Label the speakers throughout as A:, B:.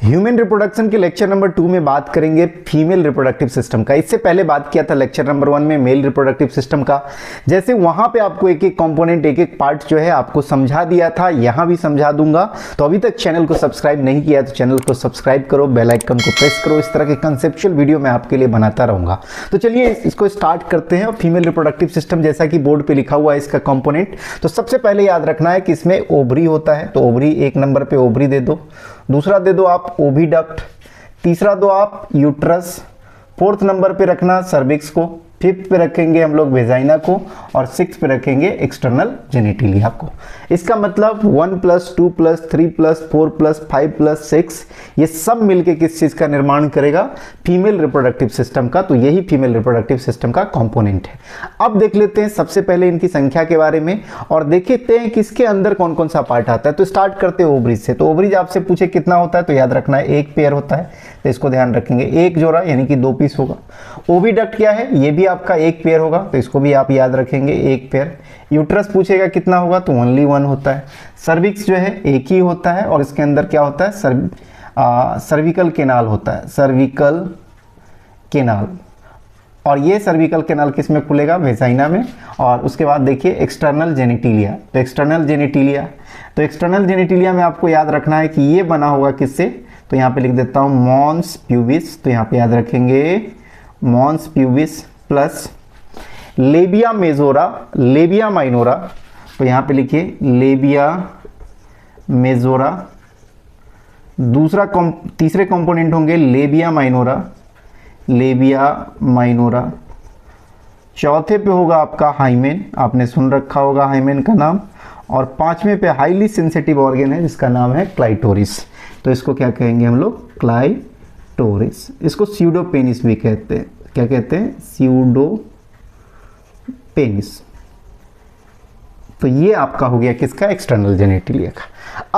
A: Human reproduction के lecture number 2 में बात करेंगे फीमेल रिप्रोडक्टिव सिस्टम का। इससे पहले बात किया था लेक्चर नंबर 1 में मेल रिप्रोडक्टिव सिस्टम का। जैसे वहां पे आपको एक एक कंपोनेंट, एक एक पार्ट जो है आपको समझा दिया था, यहां भी समझा दूंगा। तो अभी तक चैनल को सब्सक्राइब नहीं किया तो चैनल को सब्सक्राइब करो, बेल आइकन को प्रेस करो। इस तरह के कंसेप्चुअल वीडियो मैं आपके लिए बनाता रहूंगा। तो चलिए इसको स्टार्ट करते हैं। फीमेल रिप्रोडक्टिव सिस्टम जैसा कि बोर्ड पे लिखा हुआ है इसका कंपोनेंट, तो सबसे पहले याद रखना है कि इसमें ओवरी होता है। तो ओवरी, एक नंबर पे ओवरी दे दो, दूसरा दे दो आप ओविडक्ट, तीसरा दो आप यूट्रस, फोर्थ नंबर पे रखना सर्विक्स को, फिफ्थ पे रखेंगे हम लोग वेजाइना को, और सिक्स पे रखेंगे एक्सटर्नल जेनिटिलिया को। इसका मतलब 1 + 2 + 3 + 4 + 5 + 6 ये सब मिलके किस चीज का निर्माण करेगा? फीमेल रिप्रोडक्टिव सिस्टम का। तो यही फीमेल रिप्रोडक्टिव सिस्टम का कंपोनेंट है। अब देख लेते हैं सबसे पहले इनकी संख्या के बारे में और देखते हैं किसके अंदर कौन कौन सा पार्ट आता है। तो स्टार्ट करते हैं ओवरीज से। तो ओवरीज आपसे पूछे कितना होता है तो याद रखना है एक पेयर होता है, तो इसको ध्यान रखेंगे, एक जोड़ा यानी कि 2 पीस होगा। ओविडक्ट क्या है? ये भी आपका एक पेयर होगा, तो इसको भी आप याद रखेंगे एक पेयर। यूट्रस पूछेगा कितना होगा तो ओनली 1 होता है। सर्विक्स जो है एक ही होता है और इसके अंदर क्या होता है? सर्विकल केनाल होता है, सर्विकल केनाल। और ये सर्विकल केनाल किस में खुलेगा? वेजाइना में। और उसके बाद देखिए एक्सटर्नल जेनिटिलिया। तो एक्सटर्नल जेनिटिलिया में आपको याद रखना है कि ये बना होगा किससे? तो यहाँ पे लिख देता हूँ मॉन्स प्यूबिस। तो यहाँ पे याद रखेंगे mons pubis plus labia majora, labia minora. तो यहाँ पे लिखिए लेबिया मेजोरा। तीसरे कंपोनेंट होंगे लेबिया माइनोरा, लेबिया माइनोरा। चौथे पे होगा आपका हाइमेन, आपने सुन रखा होगा हाइमेन का नाम। और पांचवें पे हाईली सेंसिटिव ऑर्गन है जिसका नाम है क्लाइटोरिस। तो इसको क्या कहेंगे हम लोग? क्लाइटोरिस। इसको स्यूडोपेनिस भी कहते हैं। क्या कहते हैं? स्यूडोपेनिस। तो ये आपका हो गया किसका? एक्सटर्नल जेनिटिलिया का।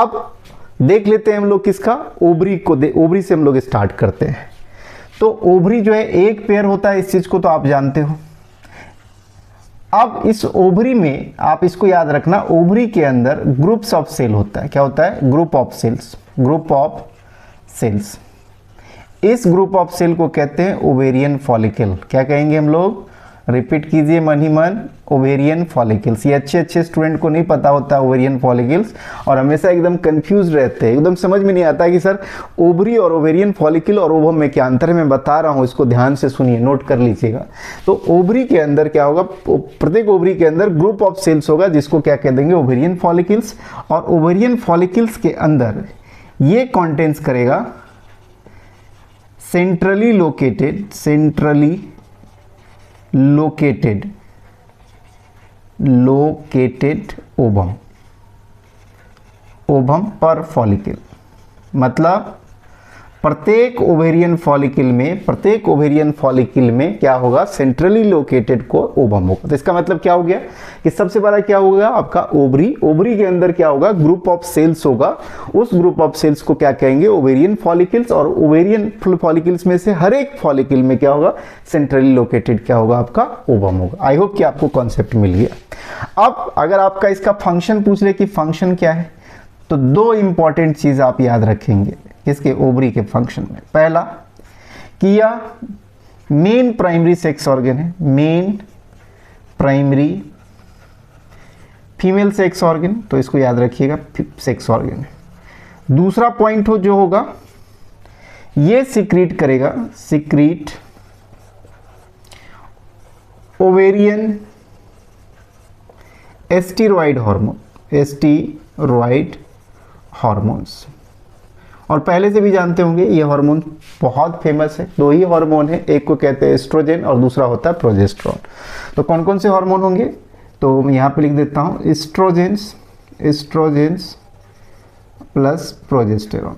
A: अब देख लेते हैं हम लोग किसका? ओवरी को। ओवरी से हम लोग स्टार्ट करते हैं। तो ओवरी जो है एक पेयर होता है, इस चीज को तो आप जानते हो। अब इस ओवरी में आप इसको याद रखना, ओवरी के अंदर ग्रुप्स ऑफ सेल होता है। क्या होता है? Group of cells, group of cells. इस ग्रुप ऑफ सेल को कहते हैं ओवेरियन फॉलिकल। क्या कहेंगे हम लोग? रिपीट कीजिए मन ही मन, ओवेरियन फॉलिकल्स। ये अच्छे स्टूडेंट को नहीं पता होता ओवेरियन फॉलिकल्स और हमेशा एकदम कंफ्यूज रहते हैं, एकदम समझ में नहीं आता कि सर ओवरी और ओवेरियन फॉलिकल और ओवम में क्या अंतर है। मैं बता रहा हूँ, इसको ध्यान से सुनिए, नोट कर लीजिएगा। तो ओवरी के अंदर क्या होगा? प्रत्येक ओवरी के अंदर ग्रुप ऑफ सेल्स होगा जिसको क्या कह देंगे? Ovarian follicles. और ओवेरियन फॉलिकल्स के अंदर ये कॉन्टेंस करेगा सेंट्रली लोकेटेड ओवम पर फॉलिकल। मतलब प्रत्येक ओवेरियन फॉलिकल में क्या होगा? सेंट्रली लोकेटेड को ओवम होगा। तो इसका मतलब क्या हो गया कि सबसे बड़ा क्या होगा आपका? ओवरी। ओवरी के अंदर क्या होगा? ग्रुप ऑफ सेल्स होगा। उस ग्रुप ऑफ सेल्स को क्या कहेंगे? Ovarian follicles. और ओवेरियन फॉलिकल्स में से हर एक फॉलिकल में क्या होगा? सेंट्रली लोकेटेड क्या होगा? आपका ओवम होगा। आई होप कि आपको कॉन्सेप्ट मिल गया। अब अगर आपका इसका फंक्शन पूछ ले कि फंक्शन क्या है, तो 2 इंपॉर्टेंट चीज आप याद रखेंगे इसके ओवरी के फंक्शन में। पहला कि यह मेन प्राइमरी सेक्स ऑर्गन है, main primary female sex organ. तो इसको याद रखिएगा, सेक्स ऑर्गन है। दूसरा पॉइंट जो होगा, ये सीक्रेट करेगा, सीक्रेट ओवेरियन एस्टेरॉइड हार्मोन्स। और पहले से भी जानते होंगे ये हार्मोन बहुत फेमस है। 2 ही हार्मोन है, एक को कहते हैं एस्ट्रोजन और दूसरा होता है प्रोजेस्टेरोन। तो कौन कौन से हार्मोन होंगे? तो मैं यहाँ पे लिख देता हूँ एस्ट्रोजेंस प्लस प्रोजेस्टेरोन,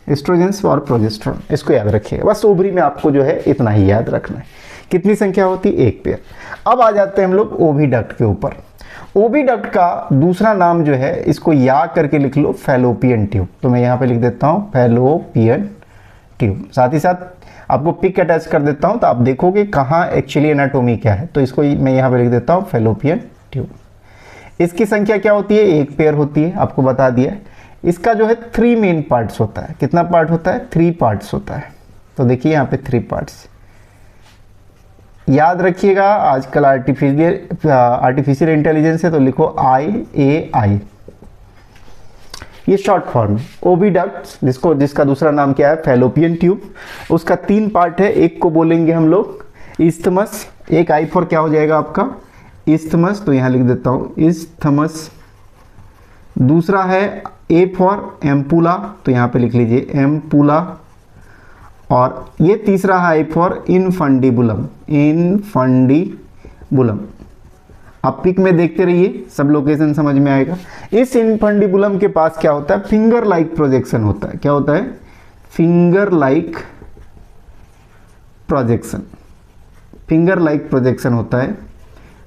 A: एस्ट्रोजेंस और प्रोजेस्टेरोन। इसको याद रखिएगा। बस ओवरी में आपको जो है इतना ही याद रखना है। कितनी संख्या होती? एक पेयर। अब आ जाते हैं हम लोग ओविडक्ट के ऊपर। ओविडक्ट का दूसरा नाम जो है, इसको या करके लिख लो, फैलोपियन ट्यूब। तो मैं यहाँ पे लिख देता हूँ फैलोपियन ट्यूब। साथ ही साथ आपको पिक अटैच कर देता हूँ तो आप देखोगे कहाँ एक्चुअली एनाटोमी क्या है। तो इसको मैं यहाँ पे लिख देता हूँ फैलोपियन ट्यूब। इसकी संख्या क्या होती है? एक पेयर होती है, आपको बता दिया। इसका जो है 3 मेन पार्ट्स होता है। कितना पार्ट होता है? 3 पार्ट्स होता है। तो देखिए यहाँ पे 3 पार्ट्स याद रखिएगा। आजकल आर्टिफिशियल इंटेलिजेंस है तो लिखो IAI, ये शॉर्ट फॉर्म। ओविडक्ट जिसका दूसरा नाम क्या है? Fallopian tube. उसका 3 पार्ट है। एक को बोलेंगे हम लोग इस्थमस, एक I फॉर क्या हो जाएगा आपका? इस्थमस, तो यहाँ लिख देता हूँ इस्थमस। दूसरा है A फॉर एम्पुला, तो यहाँ पे लिख लीजिए एम्पुला। और ये तीसरा है I फॉर इनफंडिबुलम, इनफंडिबुलम। आप पिक में देखते रहिए, सब लोकेशन समझ में आएगा। इस इनफंडिबुलम के पास क्या होता है? फिंगर लाइक प्रोजेक्शन होता है। क्या होता है? Finger like projection, finger like projection होता है।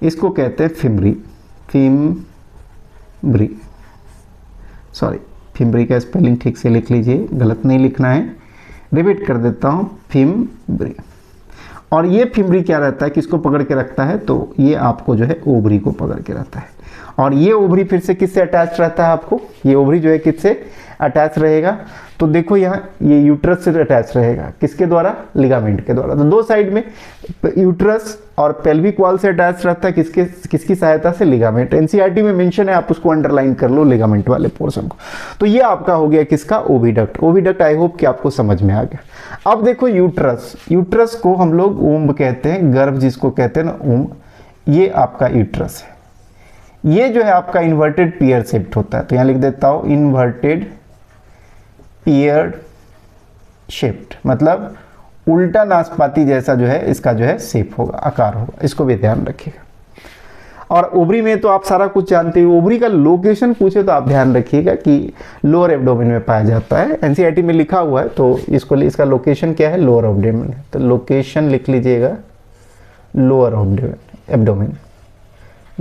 A: इसको कहते हैं फिम्ब्री, फिम्ब्री। सॉरी, फिम्ब्री का स्पेलिंग ठीक से लिख लीजिए, गलत नहीं लिखना है। रिपीट कर देता हूँ, फिम्ब्री। और ये फिम्ब्री क्या रहता है, किसको पकड़ के रखता है? तो ये आपको जो है ओवरी को पकड़ के रखता है। और ये ओवरी फिर से किससे अटैच रहता है आपको? ये ओवरी जो है किससे अटैच रहेगा? तो देखो यहाँ ये यूट्रस से अटैच रहेगा। किसके द्वारा? लिगामेंट के द्वारा। तो दो साइड में यूट्रस और पेल्विक वॉल से अटैच रहता है। किसकी सहायता से? लिगामेंट। एनसीईआरटी में मेंशन है, आप उसको अंडरलाइन कर लो, लिगामेंट वाले पोर्शन को। तो ये आपका हो गया किसका? ओविडक्ट। ओविडक्ट आई होप कि आपको समझ में आ गया। अब देखो यूट्रस, यूट्रस को हम लोग ओम्ब कहते हैं, गर्भ जिसको कहते हैं ना, ओम्ब। ये आपका यूट्रस है। ये जो है आपका इन्वर्टेड पियर शेप्ड होता है। तो यहाँ लिख देता हूँ इन्वर्टेड पियर शेप्ड, मतलब उल्टा नाशपाती जैसा जो है इसका जो है शेप होगा, आकार होगा। इसको भी ध्यान रखिएगा। और ओवरी में तो आप सारा कुछ जानते हो। ओवरी का लोकेशन पूछे तो आप ध्यान रखिएगा कि लोअर एब्डोमेन में पाया जाता है। एनसीईआरटी में लिखा हुआ है, तो इसका लोकेशन क्या है? लोअर एब्डोमेन है। तो लोकेशन लिख लीजिएगा लोअर एब्डोमेन,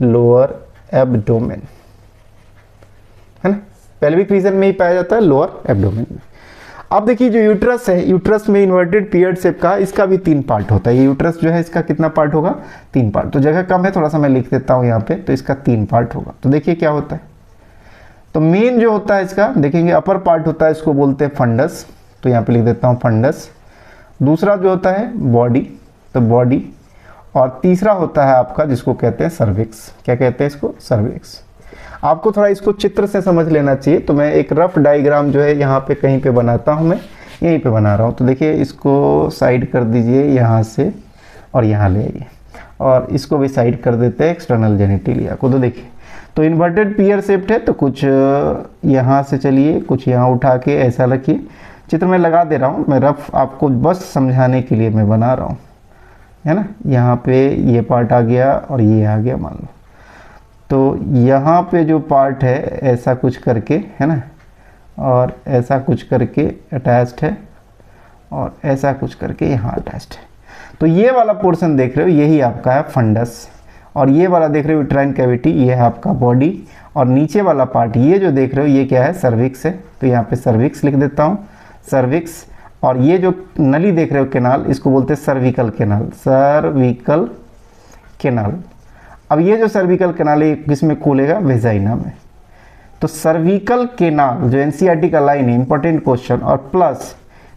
A: लोअर एब्डोमेन, है ना। पेल्विक रीजन में ही पाया जाता है, लोअर एब्डोमेन में। अब देखिए जो यूट्रस है, यूट्रस में इन्वर्टेड पियर्ड शेप का, इसका भी 3 पार्ट होता है। ये यूट्रस जो है इसका कितना पार्ट होगा? 3 पार्ट। तो जगह कम है, थोड़ा सा मैं लिख देता हूँ यहाँ पे। तो इसका 3 पार्ट होगा। तो देखिए क्या होता है। तो मेन जो होता है इसका देखेंगे, अपर पार्ट होता है, इसको बोलते हैं फंडस। तो यहाँ पे लिख देता हूँ फंडस। दूसरा जो होता है बॉडी, तो बॉडी। और तीसरा होता है आपका जिसको कहते हैं सर्विक्स। क्या कहते हैं इसको? सर्विक्स। आपको थोड़ा इसको चित्र से समझ लेना चाहिए। तो मैं एक रफ डायग्राम जो है यहाँ पे कहीं पे बनाता हूँ, मैं यहीं पे बना रहा हूँ। तो देखिए इसको साइड कर दीजिए यहाँ से और यहाँ ले आइए, और इसको भी साइड कर देते हैं एक्सटर्नल जेनिटिलिया को। तो देखिए, तो इन्वर्टेड पियर शेप्ड है, तो कुछ यहाँ से चलिए, कुछ यहाँ उठा के ऐसा रखिए। चित्र में लगा दे रहा हूँ मैं, रफ आपको बस समझाने के लिए मैं बना रहा हूँ, है ना। यहाँ पे ये पार्ट आ गया और ये आ गया, मान लो। तो यहाँ पे जो पार्ट है ऐसा कुछ करके, है ना, और ऐसा कुछ करके अटैच्ड है, और ऐसा कुछ करके यहाँ अटैच्ड है। तो ये वाला पोर्शन देख रहे हो, यही आपका है फंडस। और ये वाला देख रहे हो यूट्राइन कैविटी, ये है आपका बॉडी। और नीचे वाला पार्ट ये जो देख रहे हो, ये क्या है? सर्विक्स है। तो यहाँ पे सर्विक्स लिख देता हूँ, सर्विक्स। और ये जो नली देख रहे हो, केनाल, इसको बोलते हैं सर्विकल केनाल, सर्विकल केनाल। अब ये जो सर्विकल केनाल है किसमें खुलेगा? वेजाइना में। तो सर्विकल केनाल जो एनसीईआरटी का लाइन है, इंपॉर्टेंट क्वेश्चन, और प्लस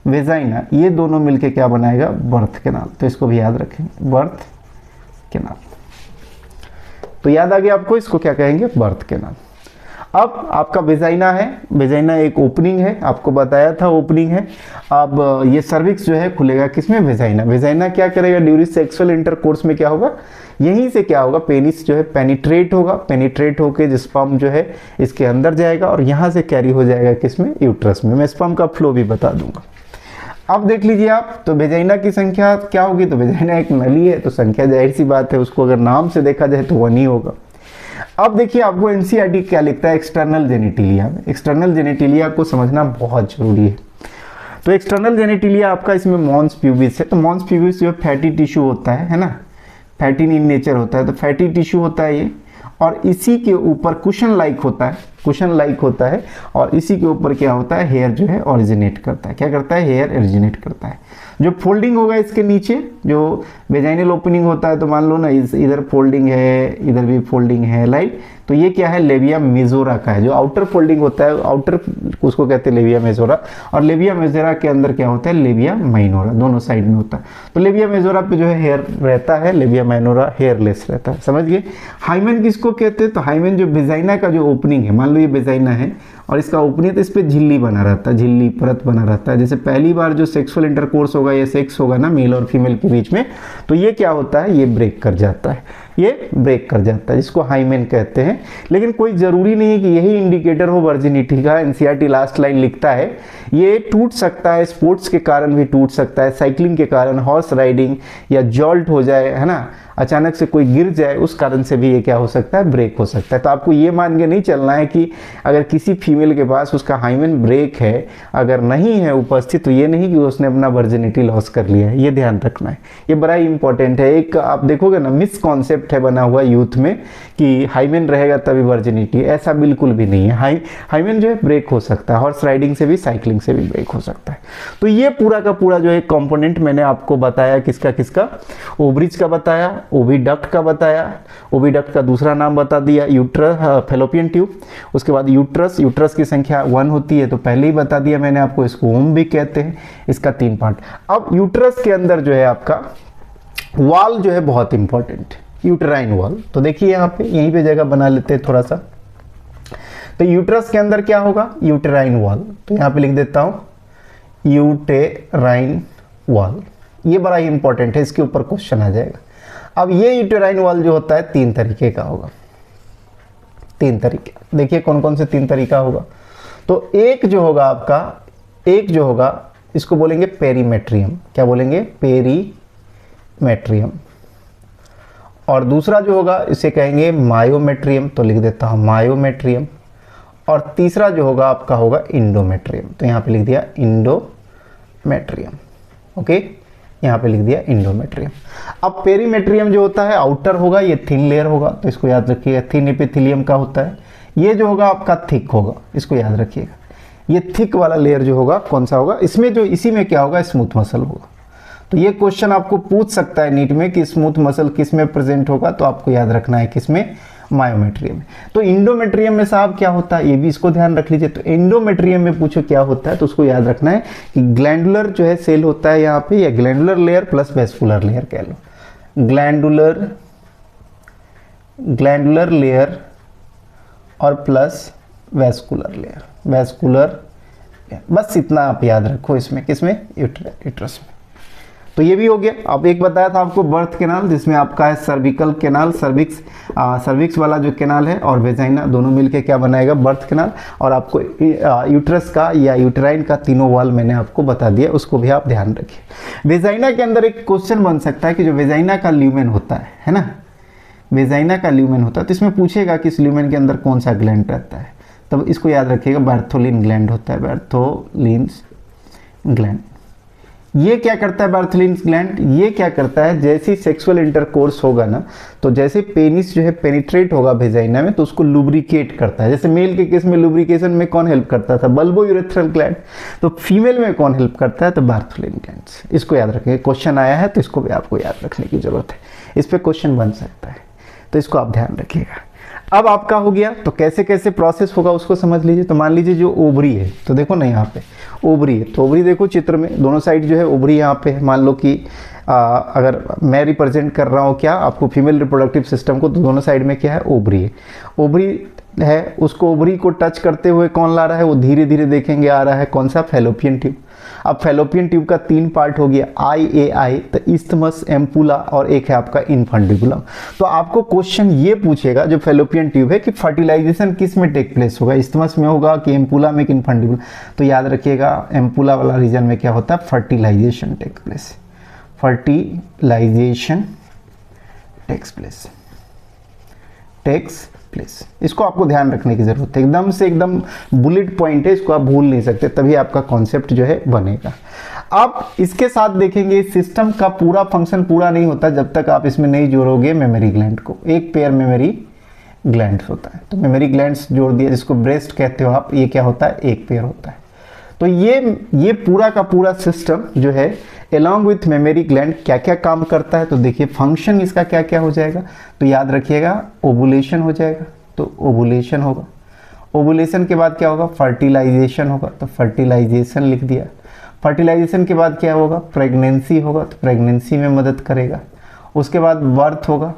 A: वेजाइना, ये दोनों मिलके क्या बनाएगा? Birth canal. तो इसको भी याद रखेंगे, बर्थ केनाल। तो याद आ गया आपको, इसको क्या कहेंगे? Birth canal. अब आपका वेजाइना है, वेजाइना एक ओपनिंग है, आपको बताया था ओपनिंग है। अब ये सर्विक्स जो है खुलेगा किसमें? वेजाइना। वेजाइना क्या करेगा? ड्यूरिंग सेक्सुअल इंटरकोर्स में क्या होगा? यहीं से क्या होगा? पेनिस जो है पेनिट्रेट होगा, पेनिट्रेट होकर स्पर्म जो है इसके अंदर जाएगा, और यहाँ से कैरी हो जाएगा किसमें? यूट्रस में। मैं स्पर्म का फ्लो भी बता दूंगा। अब देख लीजिए आप, तो वेजाइना की संख्या क्या होगी? तो वेजाइना एक नली है, तो संख्या जाहिर सी बात है, उसको अगर नाम से देखा जाए तो 1 ही होगा। अब देखिए आपको एनसीईआरटी क्या लिखता है एक्सटर्नल जेनिटिलिया में। एक्सटर्नल जेनिटिलिया को समझना बहुत जरूरी है। तो एक्सटर्नल जेनिटिलिया आपका, इसमें मॉन्स प्यूबिस है। तो मॉन्स प्यूबिस जो फैटी टिश्यू होता है ना, फैटी इन नेचर होता है, तो फैटी टिश्यू होता है ये। और इसी के ऊपर कुशन लाइक होता है, कुशन लाइक होता है, और इसी के ऊपर क्या होता है, हेयर जो है ओरिजिनेट करता है। क्या करता है, हेयर ओरिजिनेट करता है। जो फोल्डिंग होगा इसके नीचे, जो वेजाइनल ओपनिंग होता है, तो मान लो ना इधर फोल्डिंग है, इधर भी फोल्डिंग है, राइट। तो ये क्या है, लेबिया मेजोरा का है। जो आउटर फोल्डिंग होता है, आउटर उसको कहते हैं लेबिया मेजोरा, और लेबिया मेजोरा के अंदर क्या होता है, लेबिया माइनोरा, दोनों साइड में होता है। तो लेबिया मेजोरा पे जो है हेयर रहता है, लेबिया माइनोरा हेयरलेस रहता है, समझ गए। हाइमेन किसको कहते हैं, तो हाइमेन जो वेजाइना का जो ओपनिंग है, मान लो ये वेजाइना है और इसका ओपनिंग, तो इस पे झिल्ली बना रहता है, झिल्ली परत बना रहता है। जैसे पहली बार जो सेक्सुअल इंटरकोर्स होगा या सेक्स होगा ना मेल और फीमेल के बीच में, तो ये क्या होता है, ये ब्रेक कर जाता है, ये ब्रेक कर जाता है, जिसको हाइमेन कहते हैं। लेकिन कोई जरूरी नहीं है कि यही इंडिकेटर हो वर्जिनिटी का। एनसीईआरटी लास्ट लाइन लिखता है ये टूट सकता है, स्पोर्ट्स के कारण भी टूट सकता है, साइकिलिंग के कारण, हॉर्स राइडिंग या जॉल्ट हो जाए, है ना, अचानक से कोई गिर जाए, उस कारण से भी ये क्या हो सकता है, ब्रेक हो सकता है। तो आपको ये मान के नहीं चलना है कि अगर किसी फीमेल के पास उसका हाइमेन ब्रेक है, अगर नहीं है उपस्थित, तो ये नहीं कि उसने अपना वर्जिनिटी लॉस कर लिया है, ये ध्यान रखना है, ये बड़ा ही इंपॉर्टेंट है। एक आप देखोगे ना मिस कॉन्सेप्ट है बना हुआ यूथ में कि हाइमेन रहेगा तभी वर्जिनिटी, ऐसा बिल्कुल भी नहीं है। हाइमेन जो है ब्रेक हो सकता है, हॉर्स राइडिंग से भी, साइकिलिंग से भी ब्रेक हो सकता है। तो ये पूरा का पूरा जो है कंपोनेंट मैंने आपको बताया, किसका किसका, ओवरीज का बताया, ओविडक्ट का बताया, ओविडक्ट का दूसरा नाम बता दिया यूट्रस, फैलोपियन ट्यूब। उसके बाद यूट्रस, यूट्रस की संख्या 1 होती है, तो पहले ही बता दिया मैंने आपको, इसको ओम भी कहते हैं। इसका 3 पार्ट। अब यूट्रस के अंदर जो है आपका वॉल जो है बहुत इंपॉर्टेंट, यूटेराइन वॉल। तो देखिए यहाँ पे, यहीं पे जगह बना लेते हैं थोड़ा सा। तो यूट्रस के अंदर क्या होगा, यूटेराइन वॉल। तो यहाँ पे लिख देता हूँ यूटेराइन वॉल, ये बड़ा ही इंपॉर्टेंट है, इसके ऊपर क्वेश्चन आ जाएगा। अब ये यूटेराइन वॉल जो होता है 3 तरीके का होगा, 3 तरीके। देखिए कौन कौन से 3 तरीका होगा। तो एक जो होगा आपका, एक जो होगा इसको बोलेंगे पेरीमेट्रियम। क्या बोलेंगे, पेरीमेट्रियम। और दूसरा जो होगा इसे कहेंगे मायोमेट्रियम, तो लिख देता हूँ मायोमेट्रियम। और तीसरा जो होगा आपका होगा इंडोमेट्रियम, तो यहाँ पे लिख दिया इंडोमेट्रियम। ओके, यहाँ पे लिख दिया इंडोमेट्रियम। अब पेरीमेट्रियम जो होता है आउटर होगा, ये थिन लेयर होगा, तो इसको याद रखिएगा, थिन एपिथेलियम का होता है। ये जो होगा आपका थिक होगा, इसको याद रखिएगा। ये थिक वाला लेयर जो होगा कौन सा होगा, इसमें जो, इसी में क्या होगा, स्मूथ मसल होगा। तो ये क्वेश्चन आपको पूछ सकता है नीट में कि स्मूथ मसल किस में प्रेजेंट होगा, तो आपको याद रखना है किसमें, मायोमेट्रियम में। तो इंडोमेट्रियम में साहब क्या होता है, ये भी इसको ध्यान रख लीजिए। तो इंडोमेट्रियम में पूछो क्या होता है, तो उसको याद रखना है कि ग्लैंडुलर जो है सेल होता है यहाँ पे, या glandular layer plus vascular layer कह लो, ग्लैंडुलर लेयर और प्लस वेस्कुलर लेयर, वेस्कुलर, बस इतना आप याद रखो इसमें, किसमें, यूट्रस में। तो ये भी हो गया। अब एक बताया था आपको बर्थ कैनाल, जिसमें आपका है सर्विकल कैनाल, सर्विक्स वाला जो कैनाल है, और वेजाइना, दोनों मिलके क्या बनाएगा, बर्थ कैनाल। और आपको यूट्रस का या यूटेराइन का तीनों वॉल मैंने आपको बता दिया, उसको भी आप ध्यान रखिए। वेजाइना के अंदर एक क्वेश्चन बन सकता है कि जो वेजाइना का ल्यूमेन होता है ना, वेजाइना का ल्यूमेन होता है, तो इसमें पूछेगा कि इस ल्यूमेन के अंदर कौन सा ग्लैंड रहता है। तब इसको याद रखिएगा, बार्थोलिन ग्लैंड होता है, बार्थोलिन्स ग्लैंड। ये क्या करता है बार्थोलिन्स ग्लैंड, ये क्या करता है, जैसे सेक्सुअल इंटरकोर्स होगा ना, तो जैसे पेनिस जो है पेनिट्रेट होगा वेजाइना में, तो उसको लुब्रिकेट करता है। जैसे मेल के केस में लुब्रिकेशन में कौन हेल्प करता था, बल्बो यूरेथ्रल ग्लैंड। तो फीमेल में कौन हेल्प करता है, तो बार्थोलिन ग्लैंड। इसको याद रखेंगे, क्वेश्चन आया है तो इसको भी आपको याद रखने की जरूरत है, इस पर क्वेश्चन बन सकता है, तो इसको आप ध्यान रखिएगा। अब आपका हो गया, तो कैसे कैसे प्रोसेस होगा उसको समझ लीजिए। तो मान लीजिए जो ओवरी है, तो देखो ना यहाँ पे ओवरी है, तो ओवरी देखो चित्र में, दोनों साइड जो है ओवरी यहाँ पे है। मान लो कि अगर मैं रिप्रेजेंट कर रहा हूँ क्या आपको, फीमेल रिप्रोडक्टिव सिस्टम को, तो दोनों साइड में क्या है, ओवरी है। ओवरी है, उसको ओवरी को टच करते हुए कौन ला रहा है, वो धीरे धीरे देखेंगे आ रहा है कौन सा, फैलोपियन ट्यूब। अब फैलोपियन ट्यूब का 3 पार्ट हो गया, आई, तो इस्थमस, एम्पुला, और एक है आपका इनफंडिबुलम। तो आपको क्वेश्चन ये पूछेगा जो फैलोपियन ट्यूब है कि फर्टिलाइजेशन किस में टेक प्लेस होगा, इस्थमस में होगा कि एम्पुला में कि इनफंडिबुलम। तो याद रखिएगा एम्पुला वाला रीजन में क्या होता है, fertilisation take place, fertilisation takes place. इसको आपको ध्यान रखने की जरूरत है, एकदम से एकदम बुलेट पॉइंट है, इसको आप भूल नहीं सकते, तभी आपका कॉन्सेप्ट जो है बनेगा। आप इसके साथ देखेंगे सिस्टम का पूरा फंक्शन पूरा नहीं होता जब तक आप इसमें नहीं जोड़ोगे मेमोरी ग्लैंड को। एक पेयर मेमोरी ग्लैंड्स होता है। तो मेमोरी ग्लैंड्स जोड़ दिया, जिसको ब्रेस्ट कहते हो आप, ये क्या होता है, एक पेयर होता है। तो ये पूरा का पूरा सिस्टम जो है along with मेमोरी ग्लैंड क्या क्या काम करता है, तो देखिए फंक्शन इसका क्या क्या हो जाएगा। तो याद रखिएगा, ओवुलेशन हो जाएगा, तो ओवुलेशन होगा। ओवुलेशन के बाद क्या होगा, फर्टिलाइजेशन होगा, तो फर्टिलाइजेशन लिख दिया। फर्टिलाइजेशन के बाद क्या होगा, प्रेगनेंसी होगा, तो प्रेगनेंसी में मदद करेगा। उसके बाद बर्थ होगा,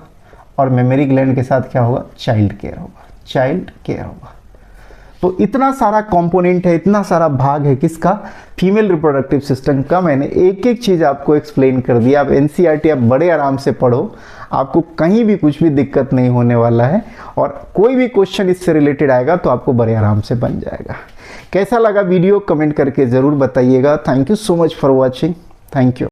A: और मेमोरी ग्लैंड के साथ क्या होगा, चाइल्ड केयर होगा, चाइल्ड केयर होगा। तो इतना सारा कंपोनेंट है, इतना सारा भाग है किसका, फीमेल रिप्रोडक्टिव सिस्टम का। मैंने एक एक चीज़ आपको एक्सप्लेन कर दिया। अब एनसीईआरटी आप बड़े आराम से पढ़ो, आपको कहीं भी कुछ भी दिक्कत नहीं होने वाला है, और कोई भी क्वेश्चन इससे रिलेटेड आएगा तो आपको बड़े आराम से बन जाएगा। कैसा लगा वीडियो कमेंट करके ज़रूर बताइएगा। Thank you so much for watching. Thank you.